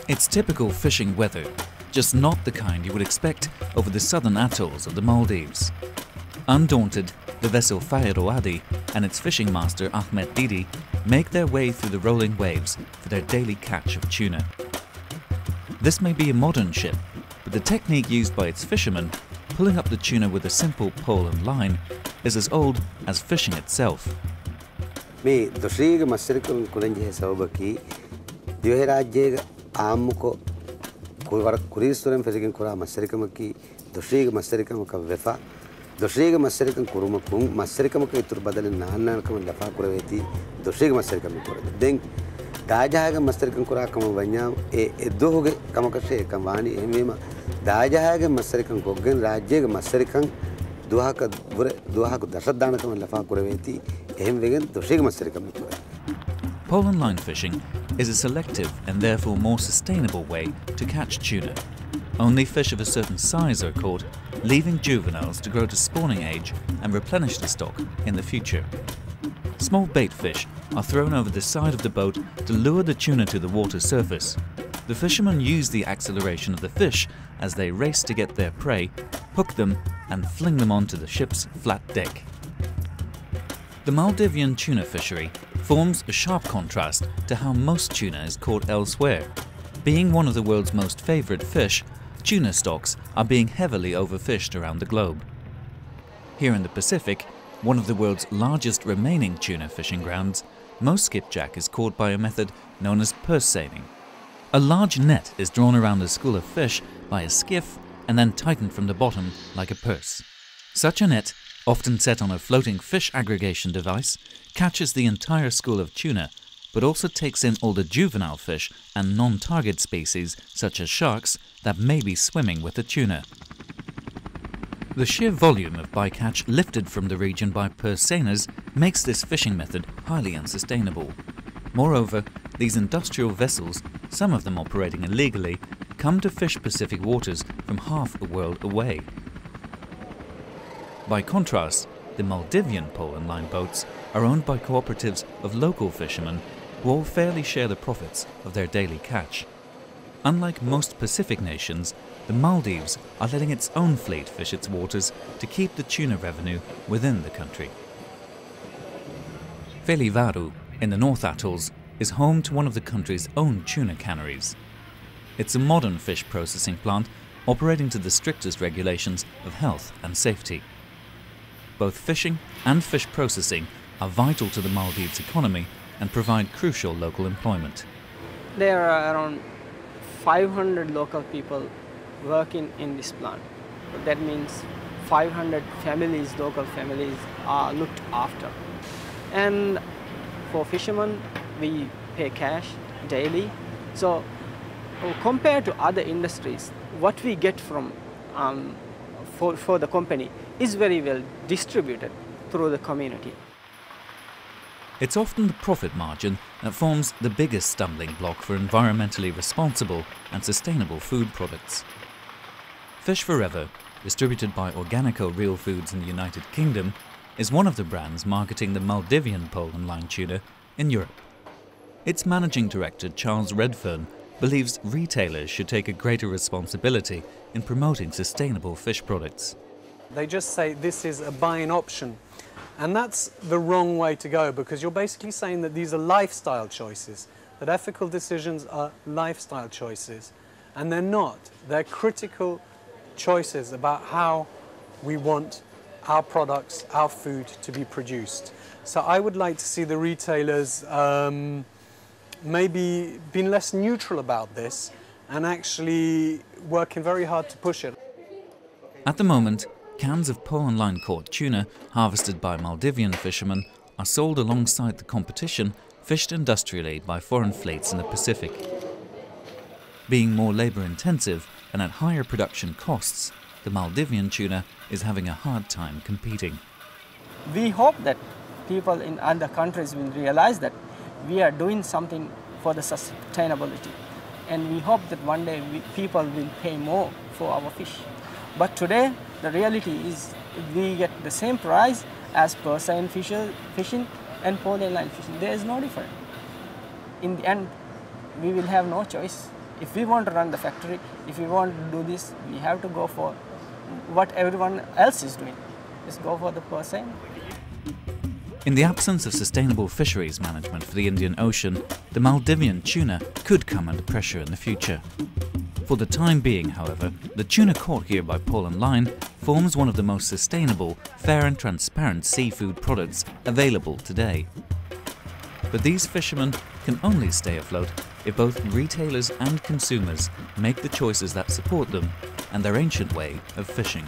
It's typical fishing weather, just not the kind you would expect over the southern atolls of the Maldives. Undaunted, the vessel Fairo Adi and its fishing master Ahmed Didi make their way through the rolling waves for their daily catch of tuna. This may be a modern ship, but the technique used by its fishermen, pulling up the tuna with a simple pole and line, is as old as fishing itself. මේ දොශ්‍රීග මස්සරිකම් කුලංජේ සවබකි දිවහි රාජ්‍යයේ ආම්මුකෝ කුවර කුරීස්තරම් ෆෙසිකන් කුරා මස්සරිකමකි දොශ්‍රීග මස්සරිකමක වෙෆා දොශ්‍රීග මස්සරිකම් කුරුමකුම් මස්සරිකමක ඉතුරු බදලෙන් නාන්නකම ලෆා කුරවේති දොශ්‍රීග මස්සරිකම කුරද දෙන් දාජහාග මස්සරිකම් කුරාකම වඤ්ඤා ඒ දොහුගේ කමකෂේ කම්වානි එමෙම දාජහාග මස්සරිකම් කොග්ගෙන් රාජ්‍යයේ මස්සරිකම් දුවහක දශදානකම ලෆා කුරවේති Pole and line fishing is a selective and therefore more sustainable way to catch tuna. Only fish of a certain size are caught, leaving juveniles to grow to spawning age and replenish the stock in the future. Small bait fish are thrown over the side of the boat to lure the tuna to the water surface. The fishermen use the acceleration of the fish as they race to get their prey, hook them and fling them onto the ship's flat deck. The Maldivian tuna fishery forms a sharp contrast to how most tuna is caught elsewhere. Being one of the world's most favoured fish, tuna stocks are being heavily overfished around the globe. Here in the Pacific, one of the world's largest remaining tuna fishing grounds, most skipjack is caught by a method known as purse seining. A large net is drawn around a school of fish by a skiff and then tightened from the bottom like a purse. Such a net, often set on a floating fish aggregation device, catches the entire school of tuna, but also takes in all the juvenile fish and non-target species, such as sharks, that may be swimming with the tuna. The sheer volume of bycatch lifted from the region by purse seiners makes this fishing method highly unsustainable. Moreover, these industrial vessels, some of them operating illegally, come to fish Pacific waters from half a world away. By contrast, the Maldivian pole and line boats are owned by cooperatives of local fishermen who all fairly share the profits of their daily catch. Unlike most Pacific nations, the Maldives are letting its own fleet fish its waters to keep the tuna revenue within the country. Velivaru, in the North Atolls, is home to one of the country's own tuna canneries. It's a modern fish processing plant operating to the strictest regulations of health and safety. Both fishing and fish processing are vital to the Maldives economy and provide crucial local employment. There are around 500 local people working in this plant. That means 500 families, local families, are looked after. And for fishermen, we pay cash daily. So compared to other industries, what we get from for the company is very well distributed through the community. It's often the profit margin that forms the biggest stumbling block for environmentally responsible and sustainable food products. Fish Forever, distributed by Organico Real Foods in the United Kingdom, is one of the brands marketing the Maldivian pole and line tuna in Europe. Its managing director, Charles Redfern, believes retailers should take a greater responsibility in promoting sustainable fish products. They just say this is a buying option, and that's the wrong way to go, because you're basically saying that these are lifestyle choices, that ethical decisions are lifestyle choices, and they're not. They're critical choices about how we want our products, our food to be produced. So I would like to see the retailers maybe being less neutral about this and actually working very hard to push it. At the moment, cans of pole and line caught tuna harvested by Maldivian fishermen are sold alongside the competition fished industrially by foreign fleets in the Pacific. Being more labour-intensive and at higher production costs, the Maldivian tuna is having a hard time competing. We hope that people in other countries will realize that we are doing something for the sustainability, and we hope that one day people will pay more for our fish. But today, the reality is we get the same price as purse seine fishing and pole and line fishing. There is no difference. In the end, we will have no choice If we want to run the factory, if we want to do this, we have to go for what everyone else is doing. Just go for the percent. In the absence of sustainable fisheries management for the Indian Ocean, the Maldivian tuna could come under pressure in the future. For the time being, however, the tuna caught here by Paul and Line forms one of the most sustainable, fair and transparent seafood products available today. But these fishermen can only stay afloat if both retailers and consumers make the choices that support them and their ancient way of fishing.